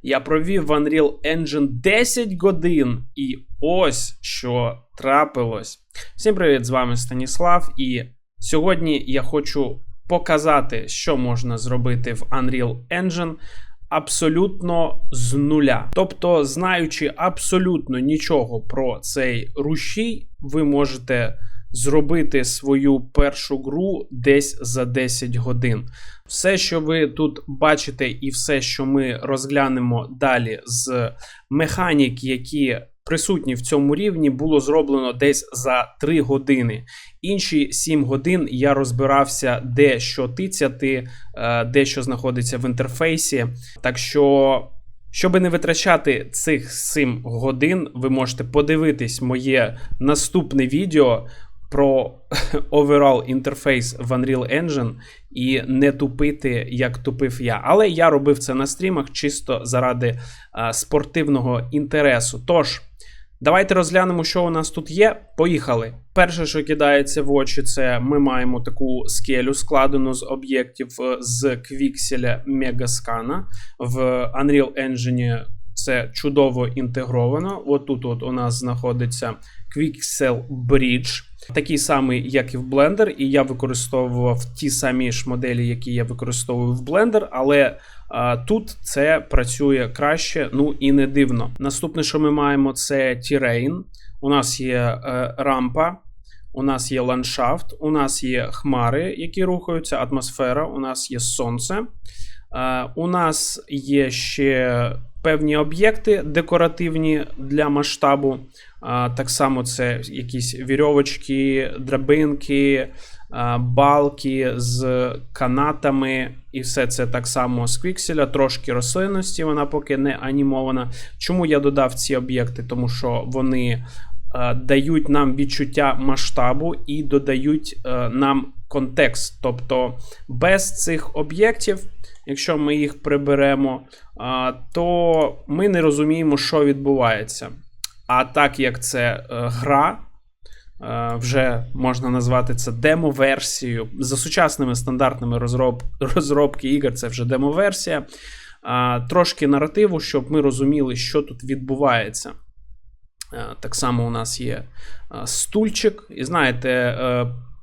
Я провів в Unreal Engine 10 годин, і ось що трапилось. Всім привіт, з вами Станіслав, і сьогодні я хочу показати, що можна зробити в Unreal Engine абсолютно з нуля. Тобто, знаючи абсолютно нічого про цей рушій, ви можете зробити свою першу гру десь за 10 годин. Все, що ви тут бачите, і все, що ми розглянемо далі з механік, які присутні в цьому рівні, було зроблено десь за 3 години. Інші 7 годин я розбирався, де що тицяти, де що знаходиться в інтерфейсі. Так що, щоб не витрачати цих 7 годин, ви можете подивитись моє наступне відео про overall інтерфейс в Unreal Engine і не тупити, як тупив я. Але я робив це на стрімах чисто заради спортивного інтересу. Тож, давайте розглянемо, що у нас тут є. Поїхали. Перше, що кидається в очі, це ми маємо таку скелю, складену з об'єктів з квікселя Megascan. В Unreal Engine це чудово інтегровано. Отут у нас знаходиться Quixel Bridge, такий самий, як і в Blender, і я використовував ті самі ж моделі, які я використовую в Blender, але тут це працює краще, ну і не дивно. Наступне, що ми маємо, це Terrain. У нас є рампа, у нас є ландшафт, у нас є хмари, які рухаються, атмосфера, у нас є сонце. У нас є ще певні об'єкти декоративні для масштабу. Так само це якісь вірьовочки, драбинки, балки з канатами. І все це так само з квікселя. Трошки рослинності, вона поки не анімована. Чому я додав ці об'єкти? Тому що вони дають нам відчуття масштабу і додають нам контекст. Тобто без цих об'єктів, якщо ми їх приберемо, то ми не розуміємо, що відбувається. А так як це гра, вже можна назвати це демо-версією. За сучасними стандартними розробки ігор це вже демо-версія. Трошки наративу, щоб ми розуміли, що тут відбувається. Так само у нас є стульчик. І знаєте,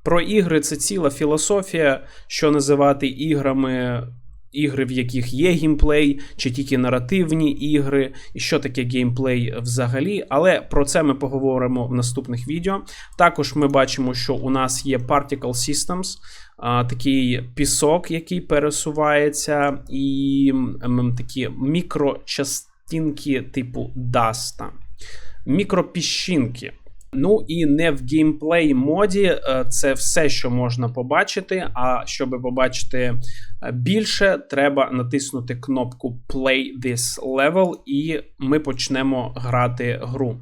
про ігри це ціла філософія, що називати іграми. Ігри, в яких є геймплей, чи тільки наративні ігри, і що таке геймплей взагалі. Але про це ми поговоримо в наступних відео. Також ми бачимо, що у нас є Particle Systems, такий пісок, який пересувається, і такі мікрочастинки типу даста. Мікропіщинки. Ну і не в геймплей моді, це все, що можна побачити, а щоб побачити більше, треба натиснути кнопку Play this level і ми почнемо грати гру.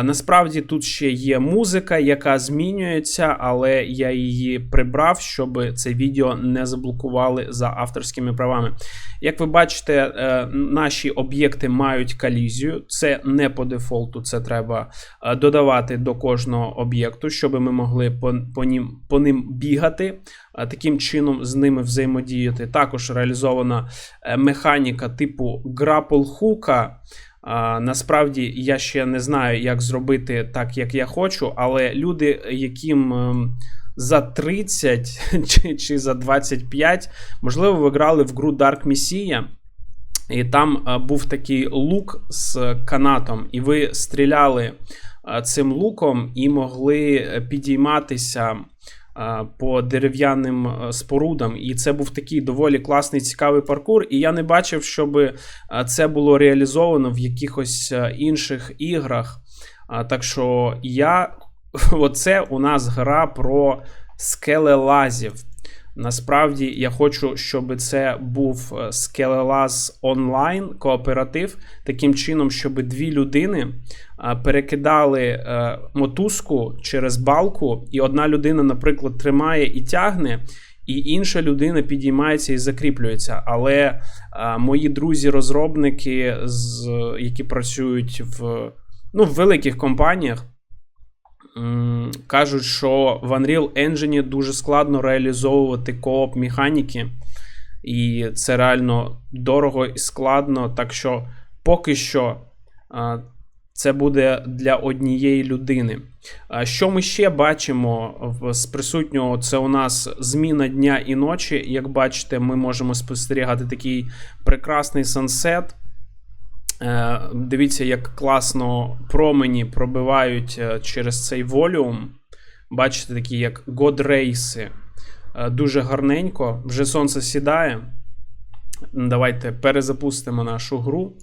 Насправді тут ще є музика, яка змінюється, але я її прибрав, щоб це відео не заблокували за авторськими правами. Як ви бачите, наші об'єкти мають колізію, це не по дефолту, це треба додавати до кожного об'єкту, щоб ми могли по ним бігати, таким чином з ними взаємодіяти. Також реалізована механіка типу grapple-хука. Насправді, я ще не знаю, як зробити так, як я хочу, але люди, яким за 30 чи за 25, можливо, ви грали в гру Dark Messiah, і там був такий лук з канатом, і ви стріляли цим луком і могли підійматися по дерев'яним спорудам. І це був такий доволі класний, цікавий паркур. І я не бачив, щоб це було реалізовано в якихось інших іграх. Так що оце у нас гра про скелелазів. Насправді, я хочу, щоб це був скелелаз онлайн, кооператив, таким чином, щоб 2 людини перекидали мотузку через балку, і одна людина, наприклад, тримає і тягне, і інша людина підіймається і закріплюється. Але мої друзі-розробники, які працюють в великих компаніях, кажуть, що в Unreal Engine дуже складно реалізовувати кооп механіки. і це реально дорого і складно, так що поки що це буде для однієї людини. Що ми ще бачимо з присутнього? Це у нас зміна дня і ночі. Як бачите, ми можемо спостерігати такий прекрасний сансет. Дивіться, як класно промені пробивають через цей волюм. Бачите, такі як годрейси. Дуже гарненько. Вже сонце сідає. Давайте перезапустимо нашу гру.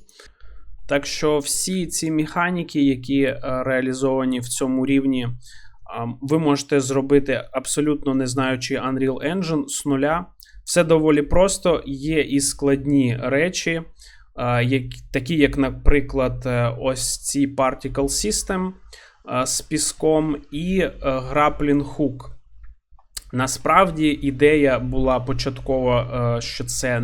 Так що всі ці механіки, які реалізовані в цьому рівні, ви можете зробити абсолютно не знаючи Unreal Engine з нуля. Все доволі просто. Є і складні речі, такі як, наприклад, ось ці Particle System з піском і Grappling Hook. Насправді ідея була початкова, що це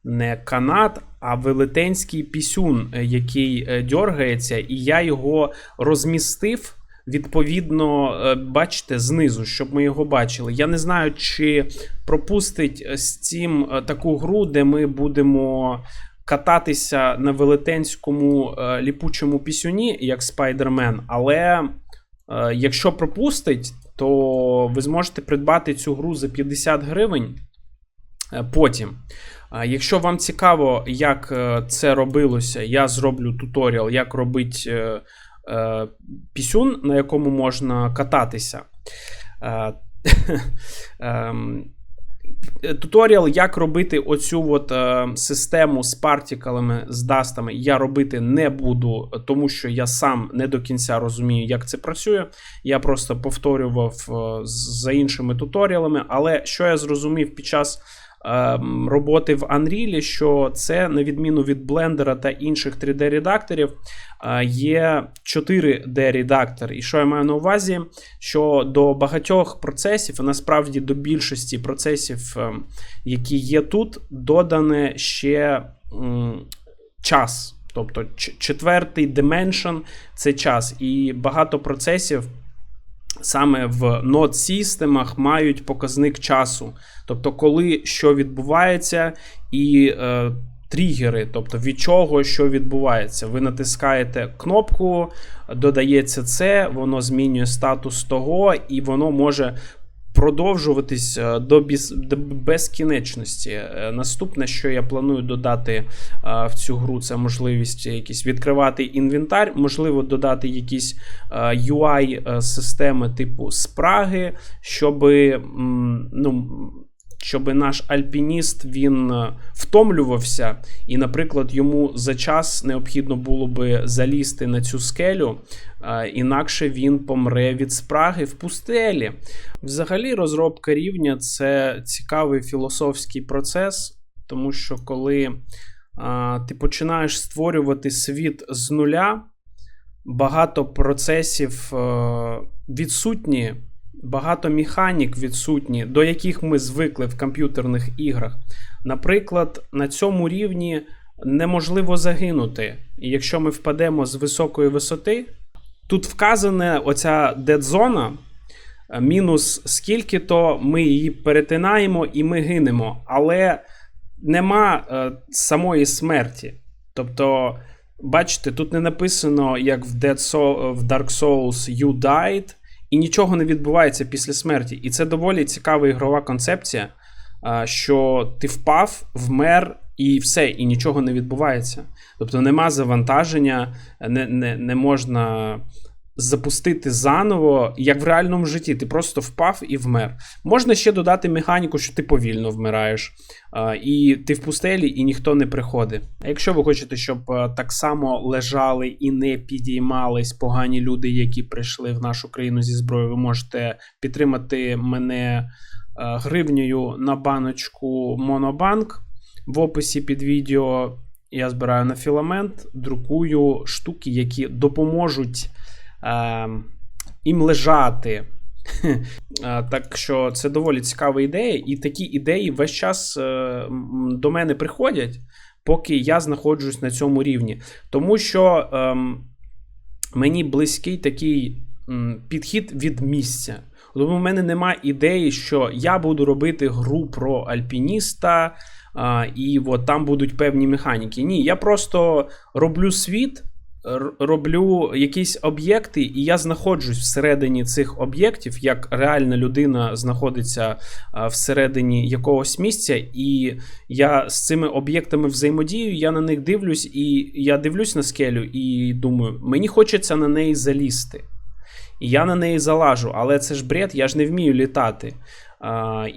не канат, а велетенський пісюн, який дергається, і я його розмістив, відповідно, бачите, знизу, щоб ми його бачили. Я не знаю, чи пропустить Steam таку гру, де ми будемо кататися на велетенському ліпучому пісюні, як Spider-Man, але якщо пропустить, то ви зможете придбати цю гру за 50 гривень потім. Якщо вам цікаво, як це робилося, я зроблю туторіал, як робити пісюн, на якому можна кататися. Туторіал, як робити оцю от систему з партикалами, з дастами, я робити не буду, тому що я сам не до кінця розумію, як це працює. Я просто повторював за іншими туторіалами, але що я зрозумів під час роботи в Unreal, що це, на відміну від Blender та інших 3D-редакторів, є 4D-редактор. І що я маю на увазі? Що до багатьох процесів, а насправді до більшості процесів, які є тут, додане ще час. Тобто четвертий dimension – це час. І багато процесів саме в нод-системах мають показник часу. Тобто, коли що відбувається, і тригери, тобто від чого що відбувається. Ви натискаєте кнопку, додається це, воно змінює статус того, і воно може продовжуватись до безкінечності. Наступне, що я планую додати в цю гру, це можливість якісь відкривати інвентар, можливо, додати якісь UI-системи типу спраги, щоб наш альпініст, він втомлювався, і, наприклад, йому за час необхідно було би залізти на цю скелю, інакше він помре від спраги в пустелі. Взагалі, розробка рівня – це цікавий філософський процес, тому що коли ти починаєш створювати світ з нуля, багато процесів відсутні, багато механік відсутні, до яких ми звикли в комп'ютерних іграх. Наприклад, на цьому рівні неможливо загинути. І якщо ми впадемо з високої висоти, тут вказана оця дедзона, мінус скільки-то, ми її перетинаємо і ми гинемо. Але нема самої смерті. Тобто, бачите, тут не написано, як в Dark Souls you died, і нічого не відбувається після смерті. І це доволі цікава ігрова концепція, що ти впав, вмер, і все, і нічого не відбувається. Тобто нема завантаження, не можна запустити заново, як в реальному житті. Ти просто впав і вмер. Можна ще додати механіку, що ти повільно вмираєш, і ти в пустелі, і ніхто не приходить. А якщо ви хочете, щоб так само лежали і не підіймались погані люди, які прийшли в нашу країну зі зброєю, ви можете підтримати мене гривнею на баночку Monobank. В описі під відео я збираю на філамент, друкую штуки, які допоможуть їм лежати. Так що це доволі цікава ідея, і такі ідеї весь час до мене приходять, поки я знаходжусь на цьому рівні. Тому що мені близький такий підхід від місця. Тому в мене немає ідеї, що я буду робити гру про альпініста, і от там будуть певні механіки. Ні, я просто роблю світ, роблю якісь об'єкти, і я знаходжусь всередині цих об'єктів, як реальна людина знаходиться всередині якогось місця, і я з цими об'єктами взаємодію, я на них дивлюсь, і я дивлюсь на скелю і думаю, мені хочеться на неї залізти. І я на неї залажу, але це ж бред, я ж не вмію літати.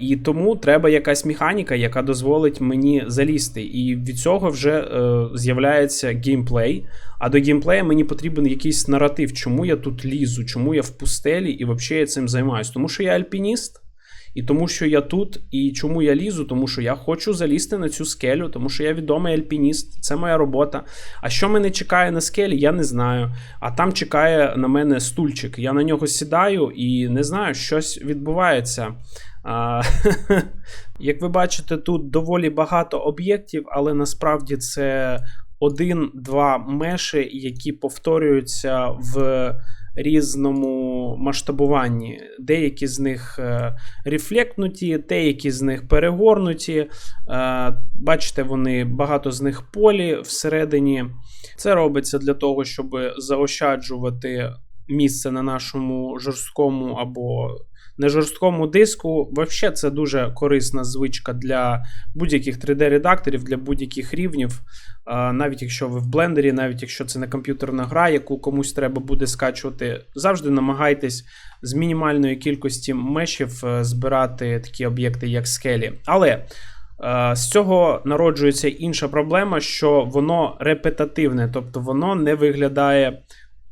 І тому треба якась механіка, яка дозволить мені залізти. І від цього вже з'являється геймплей. А до геймплея мені потрібен якийсь наратив, чому я тут лізу, чому я в пустелі і взагалі я цим займаюся. Тому що я альпініст, і тому що я тут, і чому я лізу, тому що я хочу залізти на цю скелю, тому що я відомий альпініст, це моя робота. А що мене чекає на скелі, я не знаю. А там чекає на мене стульчик, я на нього сідаю і не знаю, щось відбувається. Як ви бачите, тут доволі багато об'єктів, але насправді це 1-2 меші, які повторюються в різному масштабуванні. Деякі з них рефлектнуті, деякі з них перегорнуті. Бачите, вони багато з них полі всередині. Це робиться для того, щоб заощаджувати місце на нашому жорсткому або не жорсткому диску. Взагалі, це дуже корисна звичка для будь-яких 3D-редакторів, для будь-яких рівнів. Навіть якщо ви в блендері, навіть якщо це не комп'ютерна гра, яку комусь треба буде скачувати, завжди намагайтесь з мінімальної кількості мешів збирати такі об'єкти, як скелі. Але з цього народжується інша проблема, що воно репетативне, тобто воно не виглядає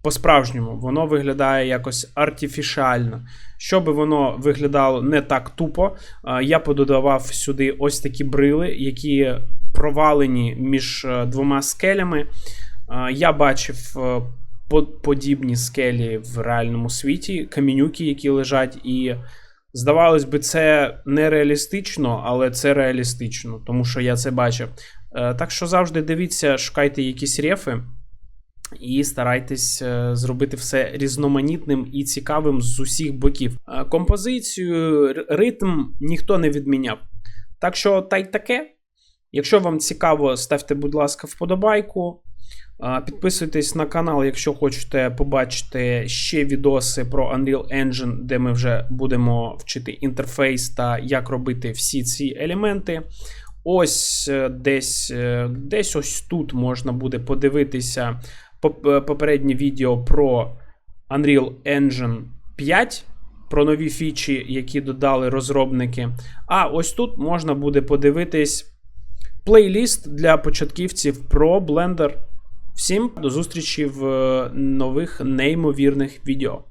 по-справжньому, воно виглядає якось артифішально. Щоб воно виглядало не так тупо, я пододавав сюди ось такі брили, які провалені між 2 скелями. Я бачив подібні скелі в реальному світі, камінюки, які лежать, і здавалось би, це нереалістично, але це реалістично, тому що я це бачив. Так що завжди дивіться, шукайте якісь рефи, і старайтесь зробити все різноманітним і цікавим з усіх боків. Композицію, ритм ніхто не відміняв. Так що, та й таке. Якщо вам цікаво, ставте, будь ласка, вподобайку. Підписуйтесь на канал, якщо хочете побачити ще відоси про Unreal Engine, де ми вже будемо вчити інтерфейс та як робити всі ці елементи. Ось десь ось тут можна буде подивитися попереднє відео про Unreal Engine 5, про нові фічі, які додали розробники. А ось тут можна буде подивитись плейліст для початківців про Blender. Всім до зустрічі в нових неймовірних відео.